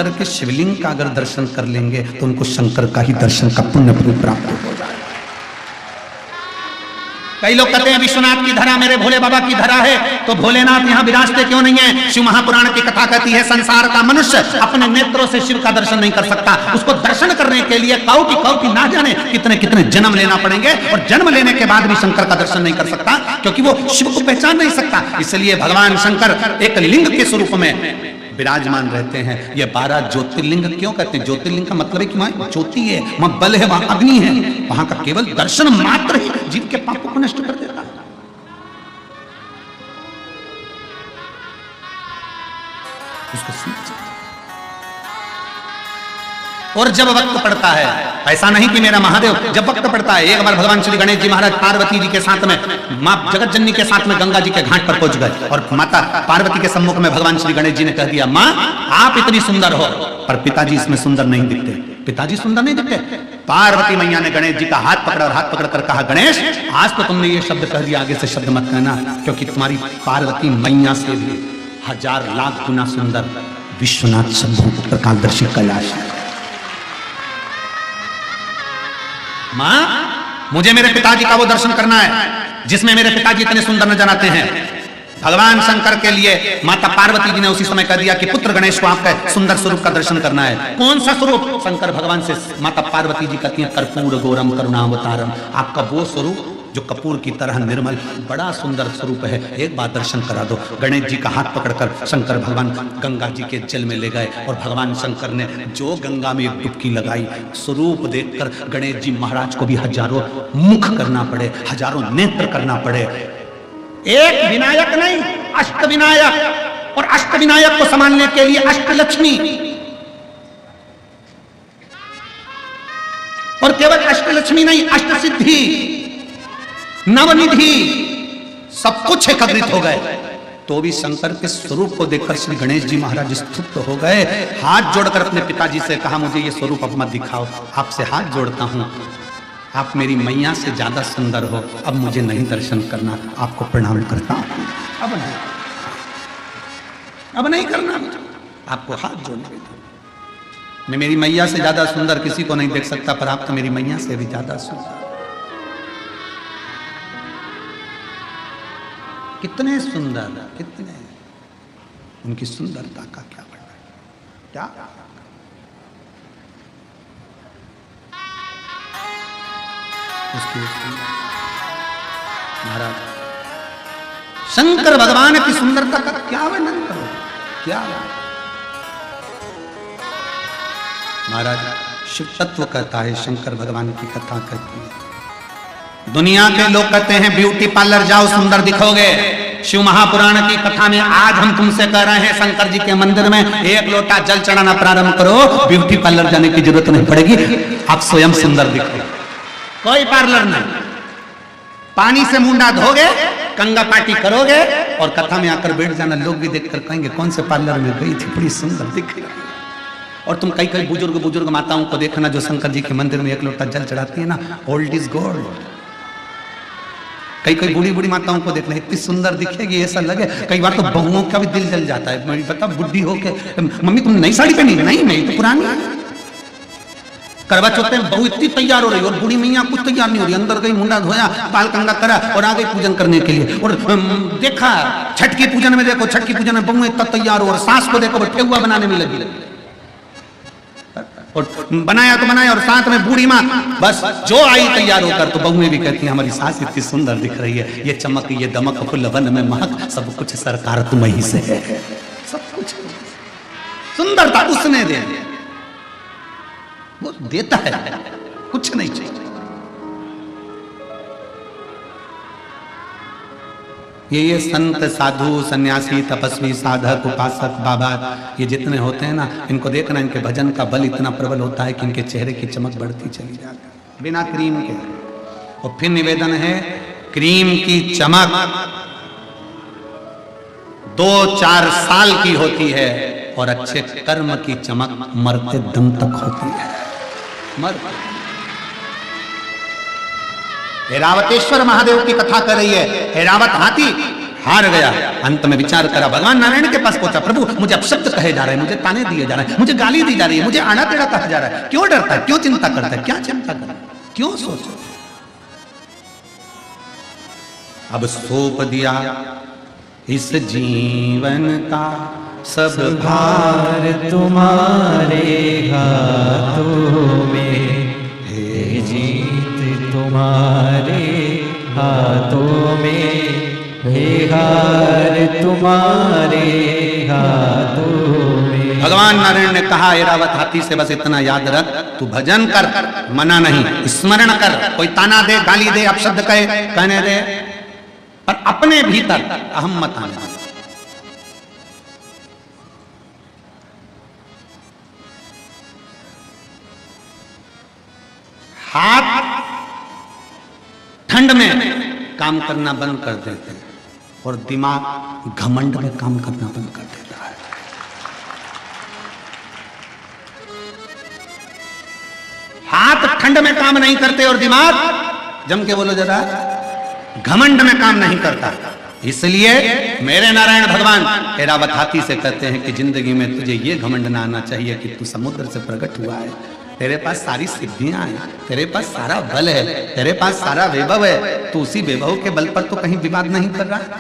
शंकर के शिवलिंग का अगर दर्शन कर लेंगे तो उनको शंकर का ही दर्शन का पुण्य प्राप्त हो जाए। कई लोग कहते हैं विश्वनाथ की धरा मेरे भोले बाबा की धरा है, तो भोलेनाथ यहाँ विराजते क्यों नहीं है? शिव महापुराण की कथा कहती है संसार का मनुष्य अपने नेत्रों से शिव का दर्शन नहीं कर सकता। उसको दर्शन करने के लिए कौटी ना जाने कितने कितने जन्म लेना पड़ेंगे, और जन्म लेने के बाद भी शंकर का दर्शन नहीं कर सकता, क्योंकि वो शिव को पहचान नहीं सकता। इसलिए भगवान शंकर एक लिंग के स्वरूप में विराजमान रहते हैं। ये 12 ज्योतिर्लिंग क्यों कहते हैं? ज्योतिर्लिंग का मतलब है कि वहां ज्योति है, वहां बल है, वहां अग्नि है, वहां का केवल दर्शन मात्र ही जीव के पापों को नष्ट कर देता है। उसको समझ। और जब वक्त पड़ता है, ऐसा नहीं कि मेरा महादेव, जब वक्त पड़ता है, एक बार भगवान श्री गणेश जी महाराज पार्वती जी के साथ में, मां जगत जननी के साथ में गंगा जी के घाट पर पहुंच गए, और माता पार्वती के सम्मुख में भगवान श्री गणेश जी ने कह दिया, मां आप इतनी सुंदर हो, पर पिताजी इसमें सुंदर नहीं दिखते। पिताजी सुंदर नहीं दिखते। पार्वती मैया ने गणेश जी का हाथ पकड़ा और हाथ पकड़कर कहा, गणेश आज तो तुमने ये शब्द कह दिया, आगे से शब्द मत कहना, क्योंकि तुम्हारी पार्वती मैया से भी 1000 लाख गुना सुंदर विश्वनाथ शंभु प्रकाशदर्शी कैलाश है। मां मुझे मेरे पिताजी का वो दर्शन करना है जिसमें मेरे पिताजी इतने सुंदर नजर आते हैं। भगवान शंकर के लिए माता पार्वती जी ने उसी समय कह दिया कि पुत्र गणेश को आपका सुंदर स्वरूप का दर्शन करना है। कौन सा स्वरूप? शंकर भगवान से माता पार्वती जी कहती हैं, कर्पूर गौरम करुणावतारम, आपका वो स्वरूप जो कपूर की तरह निर्मल बड़ा सुंदर स्वरूप है, एक बार दर्शन करा दो। गणेश जी का हाथ पकड़कर शंकर भगवान गंगा जी के जल में ले गए, और भगवान शंकर ने जो गंगा में एक डुबकी लगाई, स्वरूप देखकर गणेश जी महाराज को भी हजारों मुख करना पड़े, हजारों नेत्र करना पड़े। एक विनायक नहीं, अष्ट विनायक, और अष्ट विनायक को संभालने के लिए अष्टलक्ष्मी, और केवल अष्टलक्ष्मी नहीं, अष्टसिद्धि, नवनिधि, सब कुछ एकत्रित हो गए। तो भी शंकर के स्वरूप को देखकर श्री गणेश जी महाराज स्तुत हो गए। हाथ जोड़कर अपने पिताजी से कहा, मुझे ये स्वरूप अब मत दिखाओ, आपसे हाथ जोड़ता हूं, आप मेरी मैया से ज्यादा सुंदर हो, अब मुझे नहीं दर्शन करना, आपको प्रणाम करता हूं, अब नहीं करना, आपको हाथ जोड़ने। मैं मेरी मैया से ज्यादा सुंदर किसी को नहीं देख सकता, पर आप तो मेरी मैया से भी ज्यादा सुंदर। कितने सुंदर, कितने, उनकी सुंदरता का क्या वर्णन, क्या उसकी महाराज शंकर भगवान की सुंदरता का क्या वर्णन करो, क्या महाराज शिव तत्व कहता है, शंकर भगवान की कथा कहती है। दुनिया के लोग कहते हैं ब्यूटी पार्लर जाओ सुंदर दिखोगे। शिव महापुराण की कथा में आज हम तुमसे कह रहे हैं, शंकर जी के मंदिर में एक लोटा जल चढ़ाना प्रारंभ करो, ब्यूटी पार्लर जाने की जरूरत नहीं पड़ेगी, आप स्वयं सुंदर दिखोगे। कोई पार्लर नहीं, पानी से मुंडा धोगे, कंगा पार्टी करोगे, और कथा में आकर बैठ जाना, लोग भी देखकर कहेंगे कौन से पार्लर में गई थी, बड़ी सुंदर दिख रही। और तुम कई कई बुजुर्ग माताओं को देखना जो शंकर जी के मंदिर में एक लोटा जल चढ़ाती है ना, ओल्ड इज गोल्ड। कई कई बूढ़ी माताओं को देखना, इतनी सुंदर दिखेगी, ऐसा लगे, कई बार तो बहुओं का भी दिल जल जाता है। मैं पता बुढ़ी होके, मम्मी तुम नई साड़ी पहनी? नहीं, मैं तो पुरानी। करवा चौथ में बहू इतनी तैयार हो रही और बूढ़ी मैया कुछ तैयार नहीं हो रही, अंदर गई, मुंडा धोया, बाल कंगा करा और आ गई पूजन करने के लिए। और देखा छठ की पूजन में, देखो छठ की पूजन में बहू इतना तैयार हो, और सास को देखो ठेकुआ बनाने में लगी, और बनाया तो बनाया, और साथ में बूढ़ी माँ बस जो आई तैयार होकर, तो बहुएं भी कहती हैं हमारी सास इतनी सुंदर दिख रही है, ये चमक, ये दमक, फुल वन में महक, सब कुछ सरकार तुम ही से है, सब कुछ सुंदरता उसने दे, वो देता है, कुछ नहीं चाहिए। ये संत साधु सन्यासी तपस्वी साधक उपासक बाबा ये जितने होते हैं ना, इनको देखना, इनके भजन का बल इतना प्रबल होता है कि इनके चेहरे की चमक बढ़ती चली जाती है बिना क्रीम के। और फिर निवेदन है, क्रीम की चमक 2-4 साल की होती है, और अच्छे कर्म की चमक मरते दम तक होती है। ऐरावतेश्वर महादेव की कथा कर रही है। ऐरावत हाथी, हार गया। अंत में विचार करा, भगवान नारायण के पास पहुंचा, प्रभु मुझे अपशब्द कहे जा रहे हैं, मुझे ताने दिए जा रहे हैं, मुझे गाली दी जा रही है, मुझे आड़ा टेढ़ा कहा जा रहा है, क्यों डरता है, क्यों चिंता करता है, क्या चिंता करता है, क्यों सोचो। अब सौंप दिया इस जीवन का सब भार तुम्हारे हाथों में, हे जीत तुम्हारे हाथों में, हे हार तुम्हारे हाथों में। भगवान नारायण ने कहा, ऐरावत हाथी से बस इतना याद रख, तू भजन कर, मना नहीं, स्मरण कर, कोई ताना दे, गाली दे, अपशब्द कहे, कहने दे, पर अपने भीतर अहम मत आने दे। हाथ ठंड में काम करना बंद कर देते हैं और दिमाग घमंड में काम करना बंद कर देता है। हाथ ठंड में काम नहीं करते और दिमाग, जम के बोलो जरा, घमंड में काम नहीं करता। इसलिए मेरे नारायण भगवान ऐरावत हाथी से कहते हैं कि जिंदगी में तुझे ये घमंड ना आना चाहिए कि तू समुद्र से प्रकट हुआ है, तेरे पास सारी सिद्धियां हैं, तेरे पास सारा बल है, तेरे पास सारा वैभव है, तू उसी वैभव के बल पर तो कहीं विवाद नहीं कर रहा।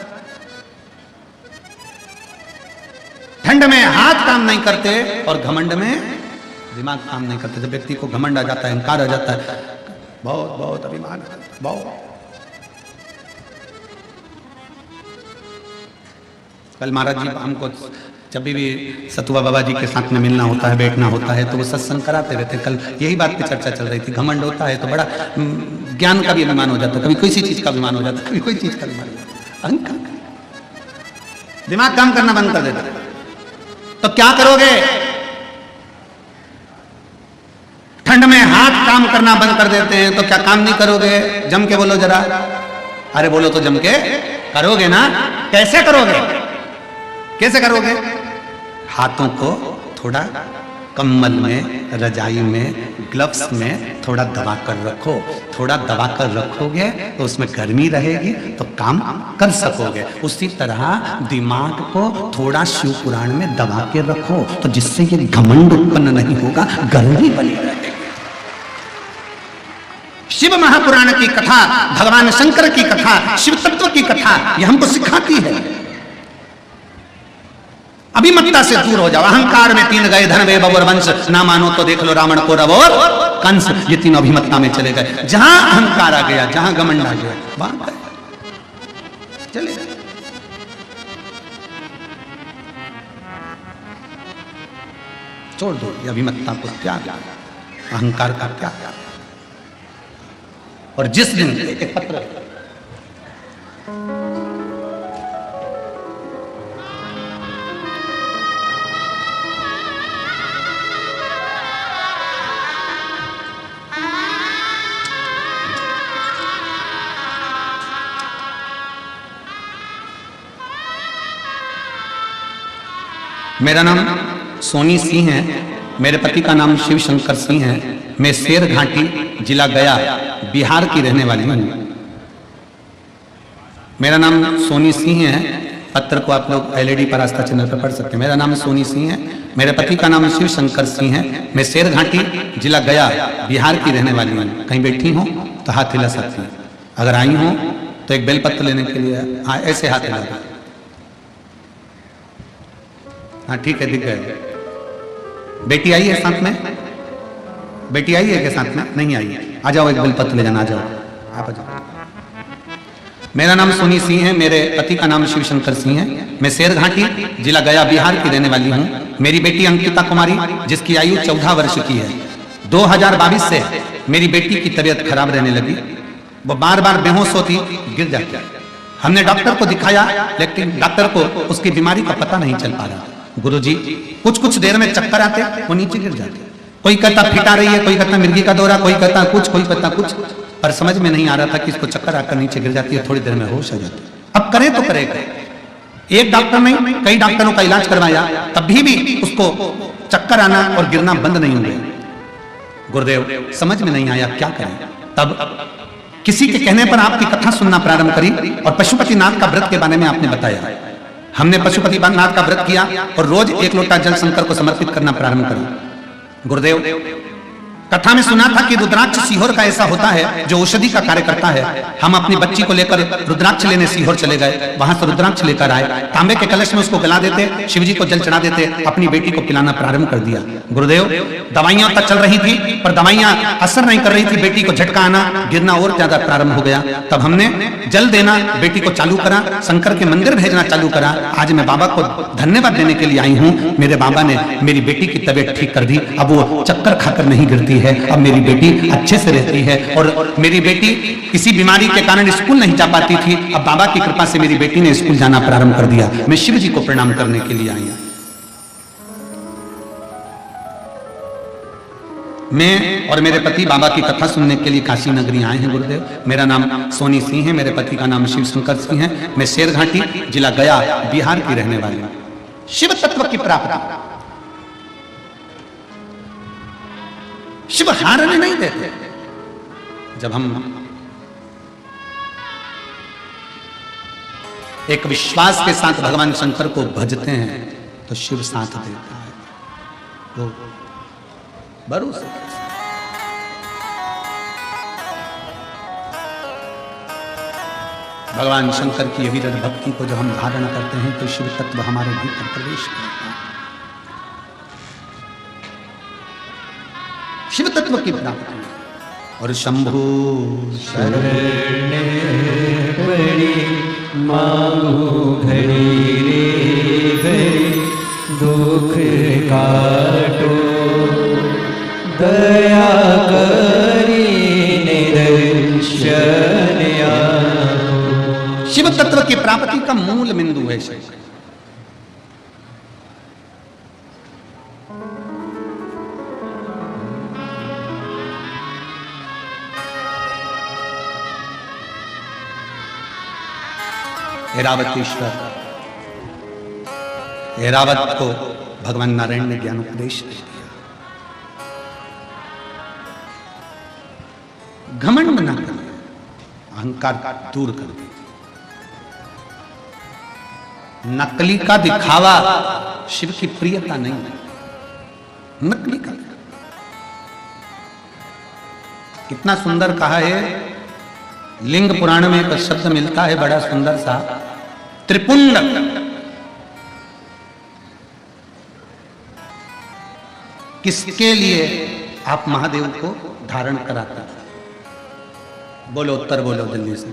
ठंड में हाथ काम नहीं करते और घमंड में दिमाग काम नहीं करते। जब व्यक्ति को घमंड आ जाता है, अहंकार आ जाता है, बहुत बहुत अभिमान, बहुत। कल महाराज जी हमको जब भी सतुआ बाबा जी के साथ में मिलना होता है, बैठना होता है, तो वो सत्संग कराते रहते। कल यही बात की चर्चा चल रही थी। घमंड होता है तो बड़ा ज्ञान का भी अभिमान हो जाता है, कभी किसी चीज का अभिमान हो जाता है, कभी कोई चीज का अभिमान हो जाता है, अहंकार, दिमाग काम करना बंद कर देता है। तो क्या करोगे? ठंड में हाथ काम करना बंद कर देते हैं तो क्या काम नहीं करोगे? जम के बोलो जरा, अरे बोलो तो जम के करोगे ना। कैसे करोगे? कैसे करोगे? हाथों को थोड़ा कंबल में, रजाई में, ग्लव्स में थोड़ा दबा कर रखो। थोड़ा दबा कर रखोगे तो उसमें गर्मी रहेगी तो काम कर सकोगे। उसी तरह दिमाग को थोड़ा शिव पुराण में दबा के रखो तो जिससे ये घमंड उत्पन्न नहीं होगा, गर्मी बनी रहेगी। शिव महापुराण की कथा, भगवान शंकर की कथा, शिव तत्व की कथा, यह हमको सिखाती है। अभिमत्ता से दूर हो जाओ। अहंकार में तीन गए, धन वैभव और वंश, ना मानो तो देख लो रावण को रव और कंस, ये तीन अभिमत्ता में चले गए। जहां अहंकार आ गया, जहां घमंड आ गया, वहां चले गए। छोड़ दो ये अभिमत्ता को, त्याग, अहंकार का त्याग। और जिस दिन एक पत्र मेरा नाम सोनी सिंह है, मेरे पति का नाम शिव शंकर सिंह है। मैं शेर घाटी जिला गया बिहार की रहने वाली हूँ। मेरा नाम सोनी सिंह है। पत्र को आप लोग एलईडी पर आस्था चैनल पर पढ़ सकते हैं। मेरा नाम सोनी सिंह है, मेरे पति का नाम शिव शंकर सिंह है। मैं शेर घाटी जिला गया बिहार की रहने वाली हूँ। कहीं बैठी हूँ तो हाथ हिला सकती हैं, अगर आई हूँ तो एक बेलपत्र लेने के लिए ऐसे हाथ हिला दो। हाँ ठीक है, दिख गए। बेटी आई है साथ में? बेटी आई है के साथ में? नहीं आई है। आ जाओ, एक बेलपत्र ले जाना, आ जाओ, आप आ जाओ। मेरा नाम सोनी सिंह है, मेरे पति का नाम शिव शंकर सिंह है। मैं शेर घाटी जिला गया बिहार की रहने वाली हूँ। मेरी बेटी अंकिता कुमारी, जिसकी आयु 14 वर्ष की है, 2022 से मेरी बेटी की तबीयत खराब रहने लगी। वो बार बार बेहोश होती, गिर जाती। हमने डॉक्टर को दिखाया, लेकिन डॉक्टर को उसकी बीमारी का पता नहीं चल पा रहा। गुरुजी, कुछ देर में चक्कर आते, वो नीचे गिर जाते। कोई कहता फिटा रही है, कोई कहता मिर्गी का दौरा, कोई कहता कुछ, कोई कहता कुछ, पर समझ में नहीं आ रहा था कि इसको चक्कर आकर नीचे गिर जाती है, थोड़ी देर में होश आ जाती है। अब करें तो करें। एक डॉक्टर नहीं, कई डॉक्टरों का इलाज करवाया, तब भी उसको चक्कर आना और गिरना बंद नहीं हुए। गुरुदेव, समझ में नहीं आया क्या करें। तब किसी के कहने पर आपकी कथा सुनना प्रारंभ करी और पशुपतिनाथ का व्रत के बारे में आपने बताया। हमने पशुपतिनाथ का व्रत किया और रोज 1 लोटा जल शंकर को समर्पित करना प्रारंभ करा। गुरुदेव, कथा में सुना था कि रुद्राक्ष सीहोर का ऐसा होता है जो औषधि का कार्य करता है। हम अपनी बच्ची को लेकर रुद्राक्ष लेने सीहोर चले गए, वहां से रुद्राक्ष लेकर आए, तांबे के कलश में उसको गला देते, शिवजी को जल चढ़ा देते, अपनी बेटी को पिलाना प्रारंभ कर दिया। गुरुदेव, दवाइयां तक चल रही थी पर दवाइयां असर नहीं कर रही थी, बेटी को झटका आना, गिरना और ज्यादा प्रारंभ हो गया। तब हमने जल देना बेटी को चालू करा, शंकर के मंदिर भेजना चालू करा। आज मैं बाबा को धन्यवाद देने के लिए आई हूँ। मेरे बाबा ने मेरी बेटी की तबीयत ठीक कर दी, अब वो चक्कर खाकर नहीं गिरती है, अब मेरी बेटी अच्छे से रहती है। और मेरी बेटी किसी बीमारी के कारण स्कूल नहीं जा पाती थी, अब बाबा की कृपा से मेरी बेटी ने स्कूल जाना प्रारंभ कर दिया। मैं शिव जी को प्रणाम करने के लिए आई हूं। मैं और मेरे पति बाबा की कथा सुनने के लिए काशी नगरी आए हैं। गुरुदेव, मेरा नाम सोनी सिंह है, मेरे पति का नाम शिव शंकर सिंह है। मैं शेरघाटी जिला गया बिहार की रहने वाली हूं। शिव तत्व की प्राप्ति, शिव हारने नहीं देते। जब हम एक विश्वास के साथ भगवान शंकर को भजते हैं तो शिव साथ देता है, वो भरोसे। भगवान शंकर की अविरत भक्ति को जब हम धारण करते हैं तो शिव तत्व हमारे भीतर प्रवेश करता है। शिव तत्व की प्राप्ति और शंभु शरण पड़ी मांगू घड़ी रे घड़ी, दुख काटो दया करी निदर्शन आपो। शिव तत्व की प्राप्ति का मूल बिंदु है शिव। ऐरावतेश्वर, ऐरावत को भगवान नारायण ने ज्ञान उपदेश दे दिया। घमंड न कर, अहंकार दूर कर दे। नकली का दिखावा शिव की प्रियता नहीं है, नकली का। कितना सुंदर कहा है, लिंग पुराण में एक शब्द मिलता है बड़ा सुंदर सा, त्रिपुंड। किसके लिए आप महादेव को धारण कराते हैं? बोलो, उत्तर बोलो जल्दी से।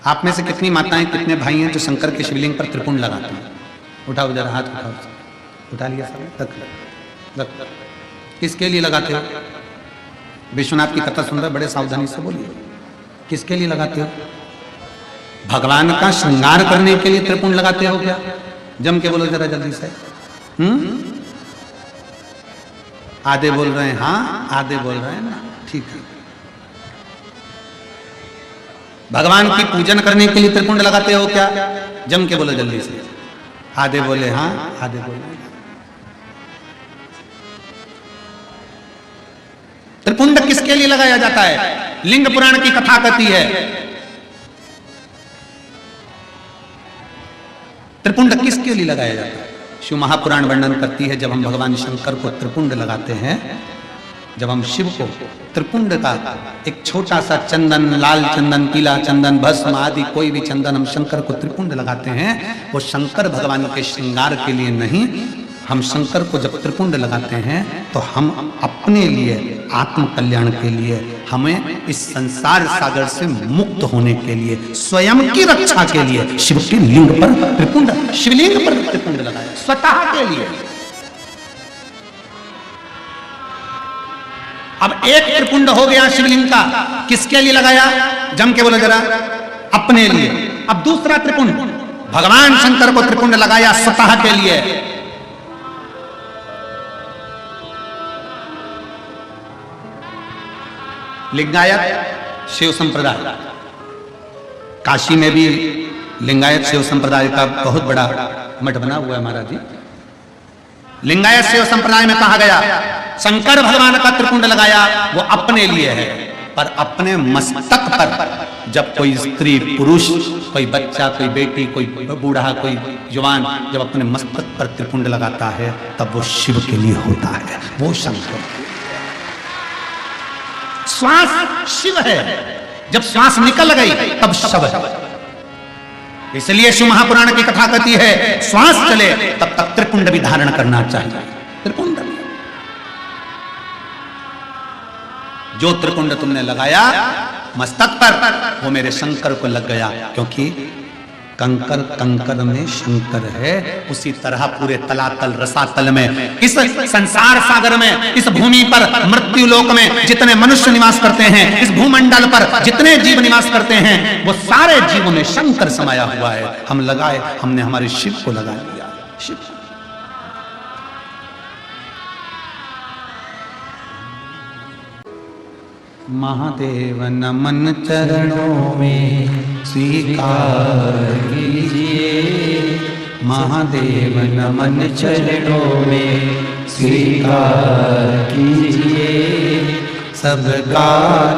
आप में से कितनी माताएं, कितने भाई हैं जो शंकर के शिवलिंग पर त्रिपुंड लगाते हैं? उठाओ जरा हाथ, उठाओ। उठा लिया सब? रख। किसके लिए लगाते हो? विश्वनाथ की कथा सुंदर, बड़े सावधानी से बोलिए। किसके लिए लगाते हो? भगवान का श्रृंगार करने के लिए त्रिपुंड लगाते हो क्या? जम के बोलो जरा जल्दी से। आधे बोल रहे हैं हाँ, आधे बोल रहे हैं ना, ठीक है। भगवान की पूजन करने के लिए त्रिपुंड लगाते हो क्या? जम के बोलो जल्दी से। आधे बोले हाँ, आधे बोले। त्रिपुंड किसके लिए लगाया जाता है? लिंग पुराण की कथा कहती है त्रिपुंड किसके लिए लगाया जाता है? शिव महापुराण वर्णन करती है, जब हम भगवान शंकर को त्रिपुंड लगाते हैं, जब हम शिव को त्रिपुंड का एक छोटा सा चंदन, लाल चंदन, पीला चंदन, भस्म आदि कोई भी चंदन हम शंकर को त्रिपुंड लगाते हैं, वो शंकर भगवान के श्रृंगार के लिए नहीं। हम शंकर को जब त्रिपुंड लगाते हैं तो हम अपने लिए, आत्म कल्याण के लिए, हमें इस संसार सागर से मुक्त होने के लिए, स्वयं की रक्षा के लिए शिव के लिंग पर त्रिपुंड, शिवलिंग पर त्रिपुंड लगाया, स्वतः के लिए। अब एक त्रिपुंड हो गया शिवलिंग का, किसके लिए लगाया? जम के बोलो जरा। अपने लिए। अब दूसरा त्रिपुंड, भगवान शंकर को त्रिपुंड लगाया स्वतः के लिए। लिंगायत शिव संप्रदाय, काशी में भी लिंगायत शिव संप्रदाय का बहुत बड़ा मठ बना हुआ है महाराज जी। लिंगायत शिव संप्रदाय में कहा गया शंकर भगवान का त्रिपुंड लगाया वो अपने लिए है, पर अपने मस्तक पर जब कोई स्त्री पुरुष, कोई बच्चा, कोई बेटी, कोई बूढ़ा, कोई जवान जब अपने मस्तक पर त्रिपुंड लगाता है तब वो शिव के लिए होता है, वो शंकर। श्वास शिव है, जब श्वास निकल गई तब शव है। इसलिए शिव महापुराण की कथा कहती है श्वास चले तब तक त्रिपुंड भी धारण करना चाहिए। त्रिपुंड जो त्रिपुंड तुमने लगाया मस्तक पर वो मेरे शंकर को लग गया, क्योंकि कंकर कंकर में शंकर है। उसी तरह पूरे तलातल रसातल में, इस संसार सागर में, इस भूमि पर, मृत्यु लोक में जितने मनुष्य निवास करते हैं, इस भूमंडल पर जितने जीव निवास करते हैं, वो सारे जीवों में शंकर समाया हुआ है। हम लगाए, हमने हमारे शिव को लगा लिया। शिव महादेव नमन चरणों में स्वीकार कीजिए, महादेव नमन चरणों में स्वीकार कीजिए। सबका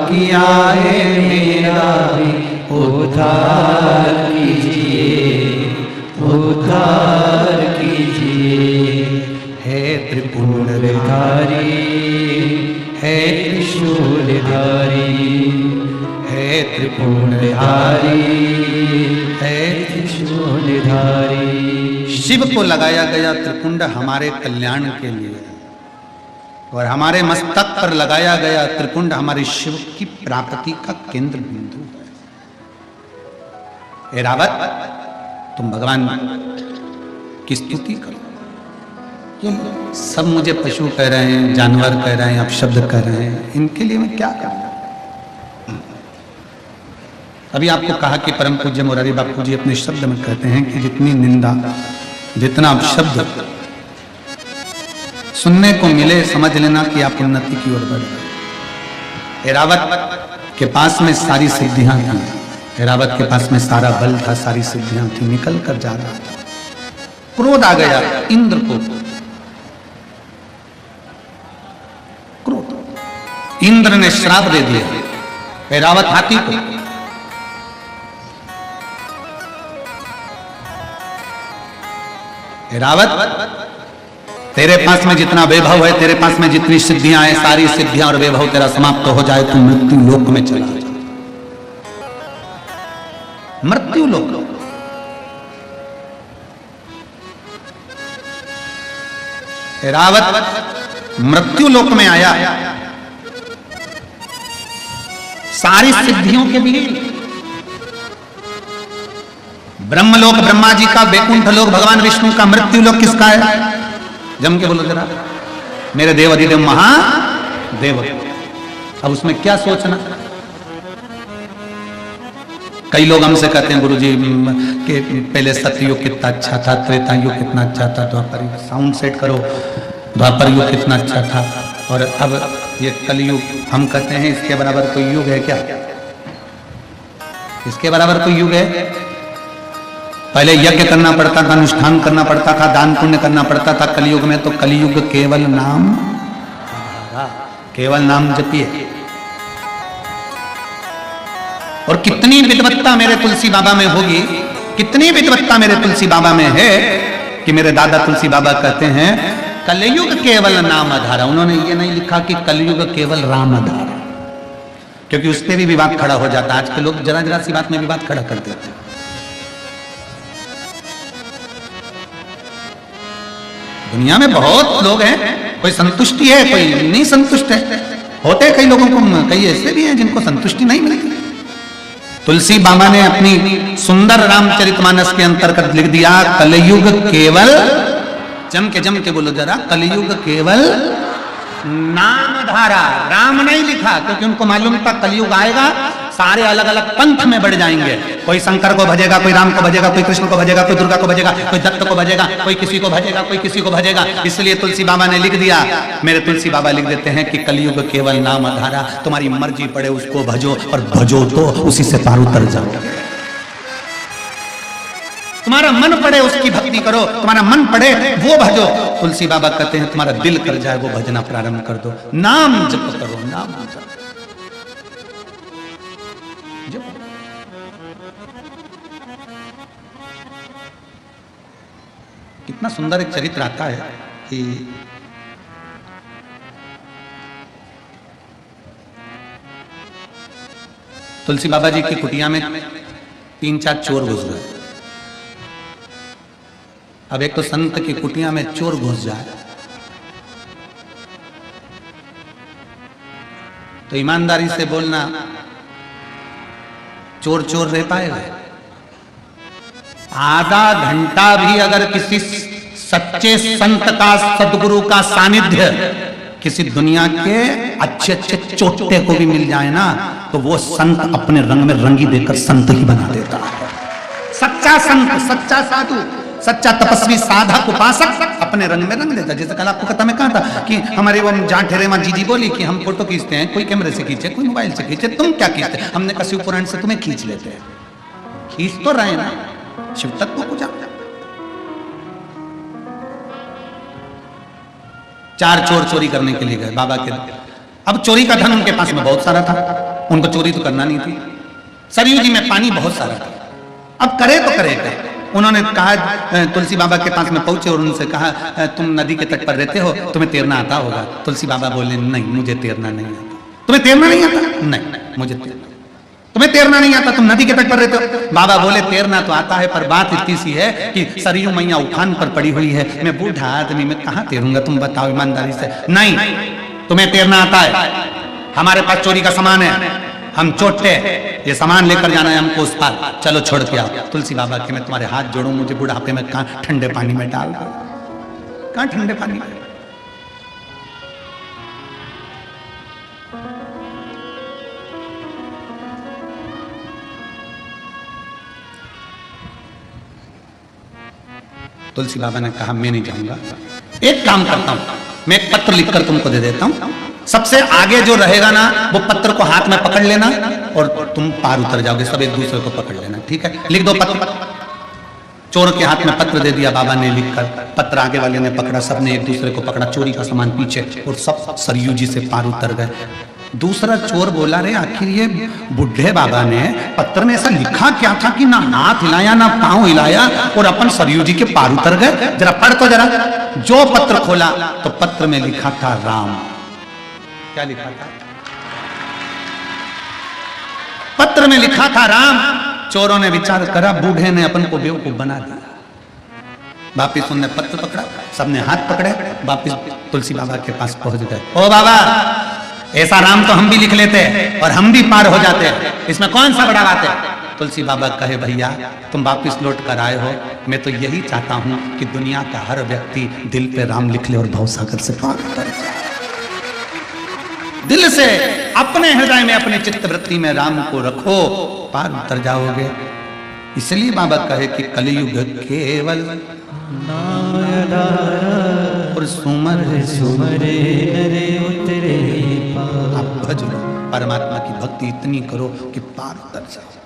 किया है मेरा भी उद्धार कीजिए, उद्धार कीजिए। हे त्रिपुंडधारी, हे त्रिशूलधारी, हे त्रिपुंडधारी, हे त्रिशूलधारी। शिव को लगाया गया त्रिपुंड हमारे कल्याण के लिए, और हमारे मस्तक पर लगाया गया त्रिपुंड हमारे शिव की प्राप्ति का केंद्र बिंदु है। ऐरावत, तुम भगवान की स्तुति करो। ये सब मुझे पशु कह रहे हैं, जानवर कह रहे हैं, अपशब्द कह रहे हैं, इनके लिए मैं क्या करूं? अभी आपको कहा कि परम पूज्य मुरारी बापू जी अपने शब्द में कहते हैं कि जितनी निंदा, जितना अपशब्द सुनने को मिले, समझ लेना कि आप उन्नति की ओर बढ़ रहे। ऐरावत के पास में सारी सिद्धियां थी, ऐरावत के पास में सारा बल था, सारी सिद्धियां थी, निकल कर जा रहा था। क्रोध आ गया इंद्र को, इंद्र ने श्राप दे दिया ऐरावत हाथी को। ऐरावत, तेरे पास में जितना वैभव है, तेरे पास में जितनी सिद्धियां हैं, सारी सिद्धियां और वैभव तेरा समाप्त हो जाए तो मृत्यु लोक में चला जाए। मृत्यु लोक, ऐरावत मृत्यु लोक में आया, सारी सिद्धियों के बीच। ब्रह्मलोक ब्रह्मा जी का, वैकुंठ लोक भगवान विष्णु का, मृत्यु लोक किसका है? जम के बोलो जरा। मेरे देव अधिदेव महादेव। अब उसमें क्या सोचना? कई लोग हमसे कहते हैं गुरुजी कि पहले सतयुग कितना अच्छा था, त्रेता युग कितना अच्छा था, द्वापर युग, साउंड सेट करो, द्वापर युग कितना अच्छा था, और अब ये कलयुग। हम कहते हैं इसके बराबर कोई युग है क्या? इसके बराबर कोई युग है? पहले यज्ञ करना पड़ता था, अनुष्ठान करना पड़ता था, दान पुण्य करना पड़ता था। कलयुग में तो कलयुग केवल नाम, केवल नाम जपिए। और कितनी विद्वत्ता मेरे तुलसी बाबा में होगी, कितनी विद्वत्ता मेरे तुलसी बाबा में है कि मेरे दादा तुलसी बाबा कहते हैं कलयुग केवल नाम आधारा। उन्होंने ये नहीं लिखा कि कलयुग केवल राम आधारा, क्योंकि उस पर भी विवाद खड़ा हो जाता है। आज के लोग जरा जरा सी बात में विवाद खड़ा कर देते हैं। दुनिया में बहुत लोग हैं, कोई संतुष्टि है, कोई नहीं संतुष्ट है। होते कई लोगों को, कई ऐसे भी हैं जिनको संतुष्टि नहीं मिलती। तुलसी बाबा ने अपनी सुंदर रामचरितमानस के अंतर्गत लिख दिया कलयुग केवल, जम के बोलो जरा, कलयुग केवल नाम धारा। राम नहीं लिखा क्योंकि उनको मालूम था कलयुग आएगा, सारे अलग अलग पंथ में बढ़ जाएंगे। कोई शंकर को भजेगा, कोई राम को भजेगा, कोई कृष्ण को भजेगा, कोई दुर्गा को भजेगा, कोई दत्त को भजेगा, कोई किसी को भजेगा, कोई किसी को भजेगा। इसलिए तुलसी बाबा ने लिख दिया, मेरे तुलसी बाबा लिख देते हैं कि कलयुग केवल नाम आधारा। तुम्हारी मर्जी पड़े उसको भजो, और भजो तो उसी से पार उतर जाओ। तुम्हारा मन पड़े उसकी भक्ति करो, तुम्हारा मन पड़े वो भजो। तुलसी बाबा कहते हैं तुम्हारा दिल कर जाए वो भजना प्रारंभ कर दो, नाम जप करो, नाम जप। इतना सुंदर एक चरित्र आता है कि तुलसी बाबा जी की कुटिया में 3-4 चोर घुस गए। अब एक तो संत की कुटिया में चोर घुस जाए तो ईमानदारी से बोलना, चोर चोर रह पाएगा? आधा घंटा भी अगर किसी सच्चे संत का, सदगुरु का सानिध्य किसी दुनिया के अच्छे अच्छे चोटे को भी मिल जाए ना, तो वो संत अपने रंग में रंगी देकर संत ही बना देता है। सच्चा संत, सच्चा साधु, सच्चा तपस्वी, साधक, उपासक अपने रंग में रंग देता। जैसे कल आपको कथा में कहा था कि हमारे वो जहाँ ठहरे माँ जीजी बोली कि हम फोटो खींचते हैं, कोई कैमरे से खींचे, कोई मोबाइल से खींचे, तुम क्या खींचते? हमने कहा शिव पुराण से तुम्हें खींच लेते हैं। खींच तो रहे ना, शिव तत्व को जाओ। 4 चोर चोरी करने के लिए गए बाबा के। अब चोरी का धन उनके पास में बहुत सारा था, उनको चोरी तो करना नहीं थी। सरयू जी में पानी बहुत सारा था, अब करे तो करे क्या? उन्होंने कहा, तुलसी बाबा के पास में पहुंचे और उनसे कहा, तुम नदी के तट पर रहते हो, तुम्हें तैरना आता होगा? तुलसी बाबा बोले, नहीं मुझे तैरना नहीं आता। तुम्हें तैरना नहीं आता? नहीं मुझे तैरना। तुम्हें तैरना नहीं आता, तुम नदी के तट पर रहते हो? बाबा बोले, तैरना तो आता है, पर बात इतनी सी है कि सरयू मैया उफान पर पड़ी हुई है, मैं बूढ़ा आदमी में कहां तैरूंगा? तुम बताओ ईमानदारी से। नहीं, तुम्हें तैरना आता है, हमारे पास चोरी का सामान है, हम चोटे, ये सामान लेकर जाना है हमको उस पार, चलो छोड़ के आओ। तुलसी बाबा के मैं तुम्हारे हाथ जोड़ूं, मुझे बुढ़ापे में कहां ठंडे पानी में डाल दो, कहां ठंडे पानी में। तुलसी बाबा ने कहा, मैं नहीं जाऊंगा, एक काम करता हूं, मैं एक पत्र लिखकर तुमको दे देता हूं, सबसे आगे जो रहेगा ना वो पत्र को हाथ में पकड़ लेना और तुम पार उतर जाओगे, सब एक दूसरे को पकड़ लेना, ठीक है? लिख दो पत्र। चोर के हाथ में पत्र दे दिया बाबा ने लिखकर, पत्र आगे वाले ने पकड़ा, सबने एक दूसरे को पकड़ा, चोरी का सामान पीछे, और सब सरयू जी से पार उतर गए। दूसरा चोर बोला, रे आखिर ये बुढ़े बाबा ने पत्र में ऐसा लिखा क्या था कि ना हाथ हिलाया ना पांव हिलाया और अपन सरयू जी के पार उतर गए? जरा पढ़ तो जरा। जो पत्र खोला तो पत्र में लिखा था राम। क्या लिखा था? पत्र में लिखा था राम। चोरों ने विचार करा, बूढ़े ने अपन को बेवकूफ बना दिया। वापिस उनने पत्र पकड़ा, सबने हाथ पकड़े, वापिस तुलसी बाबा के पास पहुंच गए। ओ बाबा, ऐसा राम तो हम भी लिख लेते और हम भी पार हो जाते, इसमें कौन सा बड़ा बात है? तुलसी बाबा कहे, भैया तुम वापिस लौट कर आए हो, मैं तो यही चाहता हूं कि दुनिया का हर व्यक्ति दिल पे राम लिख ले और भवसागर से पार उतर जाए। दिल से अपने हृदय में, अपने चित्त वृत्ति में राम को रखो, पार उतर जाओगे। इसलिए बाबा कहे कि कलयुग केवल नाम आधार और सुमर सुमरे नरे उतरे आप भज लो, परमात्मा की भक्ति इतनी करो कि पार उतर जाओ।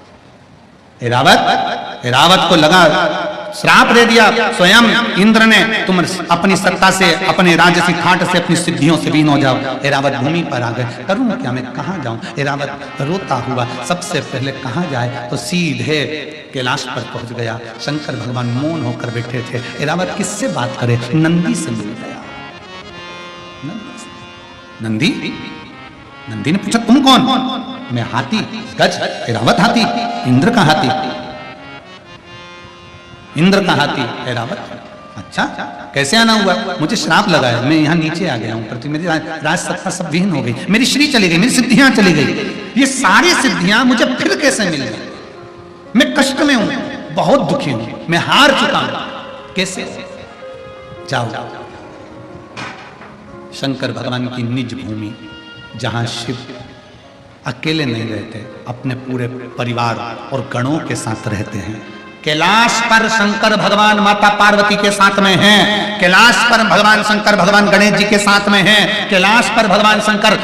एरावत को लगा, श्राप दे दिया स्वयं इंद्र ने, तुम अपनी सत्ता से, अपने राजसी ठाट से, अपनी सिद्धियों से बीन हो जाओ। एरावत भूमि पर आ गए, करूं क्या, मैं कहां जाऊं? एरावत रोता हुआ सबसे पहले कहां जाए, तो सीधे कैलाश पर पहुंच गया। शंकर भगवान मौन होकर बैठे थे। एरावत किससे बात करे? नंदी से मिल गया। नंदी ने पूछा, तुम कौन? मैं हाथी, गज। एरावत हाथी? इंद्र का हाथी। इंद्र का हाथी एरावत। अच्छा, कैसे आना हुआ? मुझे श्राप लगा है, मैं यहाँ नीचे आ गया हूँ, पृथ्वी मेरी राज सत्ता सब विहीन हो गई, मेरी श्री चली गई, मेरी सिद्धियां चली गई, ये सारी सिद्धियां मुझे फिर कैसे मिल गई? मैं कष्ट में हूं, बहुत दुखी हूं, मैं हार चुका हूं, कैसे? जाओ शंकर भगवान की निज भूमि, जहां शिव अकेले नहीं रहते, अपने पूरे परिवार और गणों के साथ रहते हैं। कैलाश पर शंकर भगवान माता पार्वती के साथ में हैं, कैलाश पर भगवान शंकर भगवान गणेश जी के साथ में हैं, कैलाश पर भगवान शंकर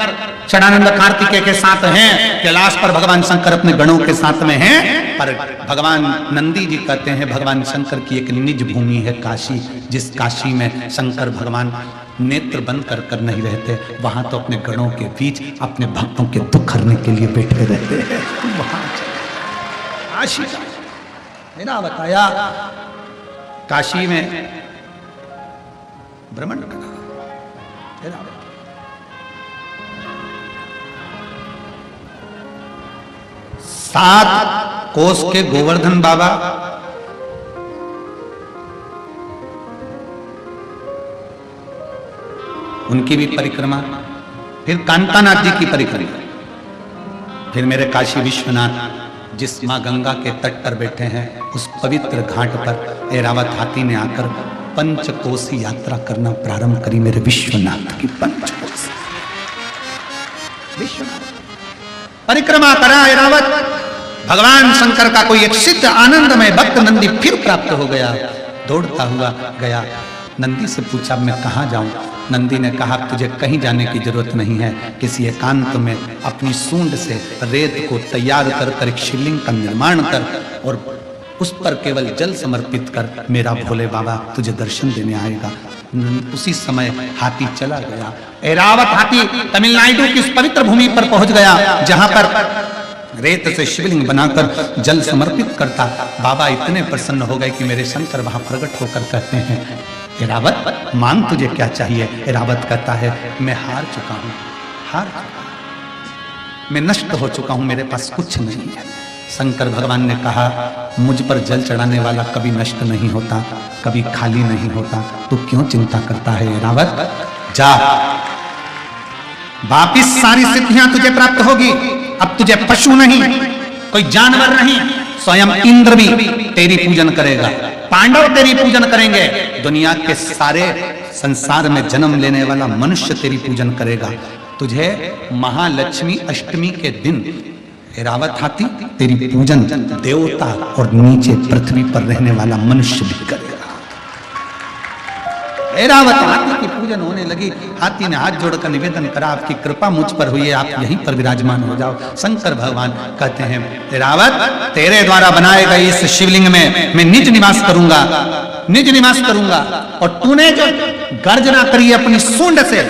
षडानंद कार्तिकेय के साथ हैं, कैलाश पर भगवान शंकर अपने गणों के साथ में हैं। पर भगवान नंदी जी कहते हैं, भगवान शंकर की एक निज भूमि है काशी, जिस काशी में शंकर भगवान नेत्र बंद कर कर नहीं रहते, वहां तो अपने गणों के बीच अपने भक्तों के दुख हरने के लिए बैठे रहते हैं। वहां काशी मेरा बताया, काशी में भ्रमण करा। ऐरावत सात कोस के गोवर्धन बाबा, उनकी भी परिक्रमा, फिर कांतानाथ जी की परिक्रमा, फिर मेरे काशी विश्वनाथ जिस मां गंगा के तट पर बैठे हैं उस पवित्र घाट पर ऐरावत हाथी ने आकर पंचकोसी यात्रा करना प्रारंभ करी। मेरे विश्वनाथ की पंचकोसी विश्वनाथ परिक्रमा करा ऐरावत। भगवान शंकर का कोई एक सिद्ध आनंदमय भक्त नंदी फिर प्राप्त हो गया, दौड़ता हुआ गया। नंदी से पूछा मैं कहां जाऊं? नंदी ने कहा तुझे कहीं जाने की जरूरत नहीं है, किसी एकांत में अपनी सूंड से रेत को तैयार कर एक शिवलिंग का निर्माण कर और उस पर केवल जल समर्पित कर, मेरा भोले बाबा तुझे दर्शन देने आएगा। उसी समय हाथी चला गया। ऐरावत हाथी तमिलनाडु की उस पवित्र भूमि पर पहुंच गया जहां पर रेत से शिवलिंग बनाकर जल समर्पित करता। बाबा इतने प्रसन्न हो गए कि मेरे शंकर वहां प्रकट होकर कहते हैं ऐरावत मांग तुझे क्या चाहिए? ऐरावत कहता है मैं हार चुका हूं, हार चुका हूं, मैं नष्ट हो चुका हूं, मेरे पास कुछ नहीं है। शंकर भगवान ने कहा मुझ पर जल चढ़ाने वाला कभी नष्ट नहीं होता, कभी खाली नहीं होता, तू क्यों चिंता करता है ऐरावत? जा, वापिस सारी सिद्धियां तुझे प्राप्त होगी। अब तुझे पशु नहीं, कोई जानवर नहीं, स्वयं इंद्र भी तेरी पूजन करेगा, पांडव तेरी पूजन करेंगे, दुनिया के सारे संसार में जन्म लेने वाला मनुष्य तेरी पूजन करेगा। तुझे महालक्ष्मी अष्टमी के दिन ऐरावत हाथी तेरी पूजन देवता और नीचे पृथ्वी पर रहने वाला मनुष्य भी करेगा। ऐरावत हाथी की पूजन होने लगी। हाथी ने हाथ जोड़कर निवेदन करा आपकी कृपा मुझ पर हुई है, आप यहीं पर विराजमान हो जाओ। शंकर भगवान कहते हैं ऐरावत तेरे द्वारा बनाए गए इस शिवलिंग में मैं निज निवास करूंगा, निज निवास करूंगा। और तूने जो गर्जना करी अपनी सूंड से,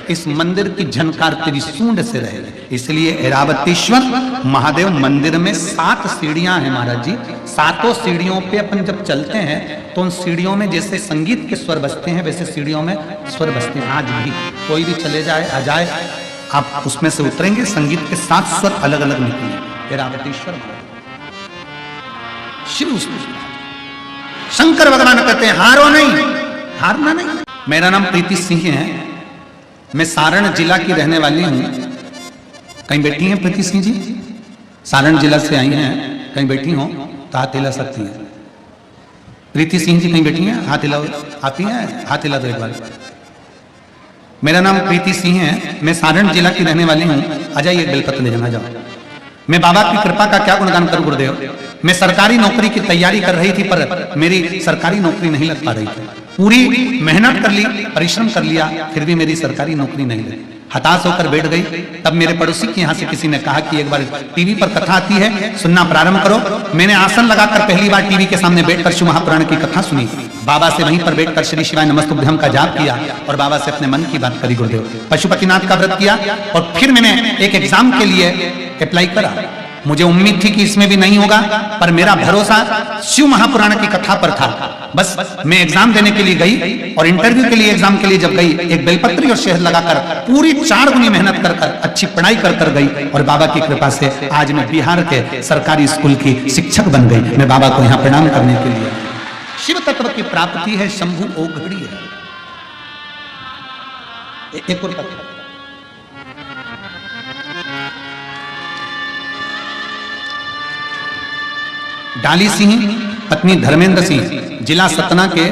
इस मंदिर की झनकार तेरी सूंड से रहेगी। इसलिए ऐरावतेश्वर महादेव मंदिर में 7 सीढ़ियां हैं महाराज जी। 7 सीढ़ियों पे अपन जब चलते हैं तो उन सीढ़ियों में जैसे संगीत के स्वर बजते हैं वैसे सीढ़ियों में स्वर बजते हैं। आज भी कोई भी चले जाए आ जाए, आप उसमें से उतरेंगे, संगीत के 7 स्वर अलग अलग निकलेंगे। ऐरावतेश्वर शिव शंकर भगवान कहते हैं हारो नहीं, हारना नहीं। मेरा नाम प्रीति सिंह है, मैं सारण जिला की रहने वाली हूं। कहीं बैठी हैं प्रीति सिंह जी? सारण जिला से आई हैं, कहीं बैठी हो तो हाथ हिला सकती हैं। प्रीति सिंह जी कहीं बैठी हैं? हाथ हिलाओ, आती हैं? हाथ हिला दो एक बार। मेरा नाम प्रीति सिंह है, मैं सारण जिला की रहने वाली हूं। आ जाइए बेलपत्र ले जाना, जाओ। मैं बाबा की कृपा का क्या गुणगान करूं गुरुदेव। मैं सरकारी नौकरी की तैयारी कर रही थी पर मेरी सरकारी नौकरी नहीं लग पा रही थी। पूरी मेहनत कर ली, परिश्रम कर लिया, फिर भी मेरी सरकारी नौकरी नहीं लगी। हताश होकर बैठ गई। तब मेरे पड़ोसी के यहाँ से किसी ने कहा कि एक बार टीवी पर कथा आती है, सुनना प्रारंभ करो। मैंने आसन लगाकर पहली बार टीवी के सामने बैठकर शिव महापुराण की कथा सुनी। बाबा से वहीं पर बैठकर श्री शिवाय नमस्तुभ्यम का जाप किया और बाबा से अपने मन की बात करी गुरुदेव। पशुपतिनाथ का व्रत किया और फिर मैंने एक एग्जाम के लिए अप्लाई करा। मुझे उम्मीद थी कि इसमें भी नहीं होगा, पर मेरा भरोसा शिव महापुराण की कथा पर था। बस मैं एग्जाम देने के लिए गई और इंटरव्यू के लिए एग्जाम के लिए जब गई, एक बेलपत्री और शहद लगाकर पूरी 4 गुनी मेहनत कर अच्छी पढ़ाई कर गई और बाबा की कृपा से आज मैं बिहार के सरकारी स्कूल की शिक्षक बन गई। मैं बाबा को यहाँ प्रणाम करने के लिए। शिव तत्व की प्राप्ति है, शंभु ओघड़ी है। एक और तत्व डाली सिंह पत्नी धर्मेंद्र सिंह, जिला सतना के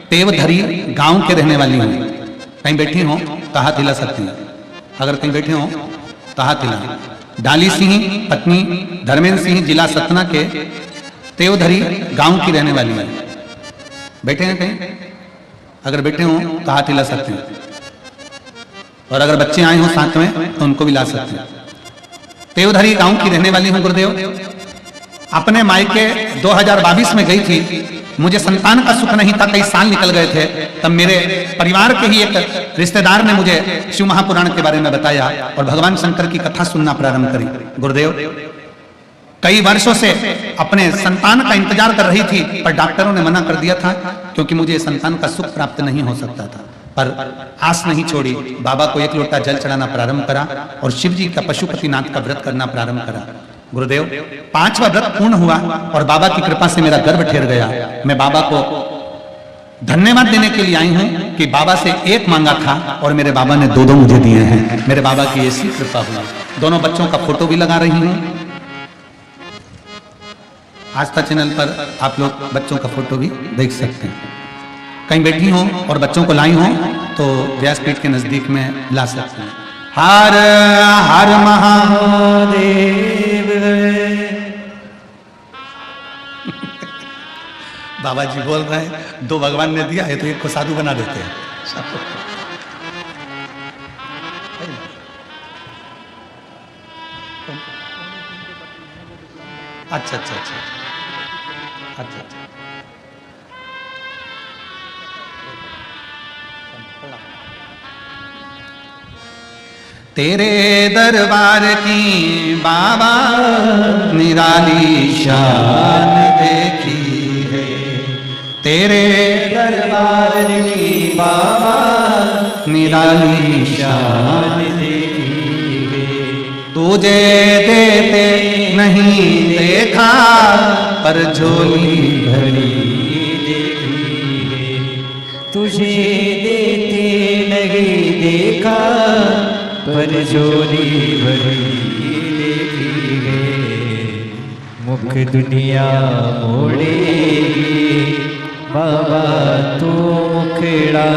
तेवधरी गांव के रहने वाली हूं। कहीं बैठी हो तो हाथ हिला सकती हैं, अगर कहीं बैठे हो तो हाथ हिला। डाली सिंह पत्नी धर्मेंद्र सिंह, जिला सतना के तेवधरी गांव की रहने वाली है। बैठे हैं कहीं? अगर बैठे हो तो हाथ हिला सकते हैं, और अगर बच्चे आए हो साथ में तो उनको भी ला सकते हैं। तेवधरी गांव की रहने वाली हूं गुरुदेव। अपने मायके 2022 में गई थी। मुझे संतान का सुख नहीं था, कई साल निकल गए थे। तब मेरे परिवार के ही एक रिश्तेदार ने मुझे शिव महापुराण के बारे में बताया और भगवान शंकर की कथा सुनना प्रारंभ करी। गुरुदेव कई वर्षों से अपने संतान का इंतजार कर रही थी, पर डॉक्टरों ने मना कर दिया था क्योंकि मुझे संतान का सुख प्राप्त नहीं हो सकता था। पर आस नहीं छोड़ी। बाबा को एक लोटा जल चढ़ाना प्रारंभ करा और शिव जी का पशुपतिनाथ का व्रत करना प्रारंभ करा। गुरुदेव, 5वां व्रत पूर्ण हुआ और बाबा की कृपा से मेरा गर्भ ठहर गया। मैं बाबा को धन्यवाद देने के लिए आई हूं कि बाबा से एक मांगा था और मेरे बाबा ने 2 मुझे दिए हैं। मेरे बाबा की ऐसी कृपा हुई। दोनों बच्चों का फोटो भी लगा रही हूं। आस्था चैनल पर आप लोग बच्चों का फोटो भी देख सकते हैं। कहीं बैठी हो और बच्चों को लाई हो तो व्यासपीठ के नजदीक में ला सकते हैं। हर हर महादेव। बाबा जी बोल रहे हैं 2 भगवान ने दिया है तो एक को साधु बना देते हैं। अच्छा अच्छा अच्छा अच्छा अच्छा। तेरे दरबार की बाबा निराली शान देखी है। तेरे दरबार की बाबा निराली शान देखी है। तुझे देते नहीं देखा पर झोली भरी देखी है। तुझे देते नहीं देखा पर झोली भरी देखी है। मुख दुनिया मोड़ेगी बाबा तू मुखड़ा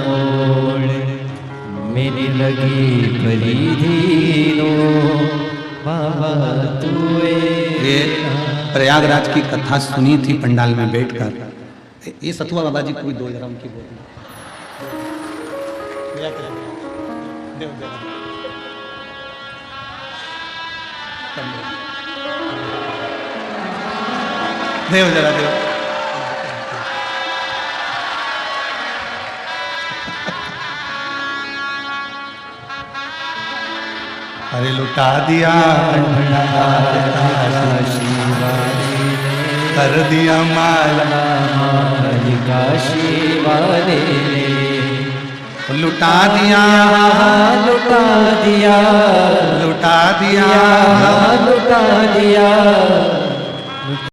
मोड़। मेरी लगी परिधीनो बाबा तू। ये प्रयागराज की कथा सुनी थी पंडाल में बैठकर। ये सतुआ बाबा जी कोई 2 जरा उनकी बोल देव जरा देव। अरे लुटा दिया कर दिया माला काशी वाले लुटा दिया लुटा दिया लुटा दिया लुटा दिया।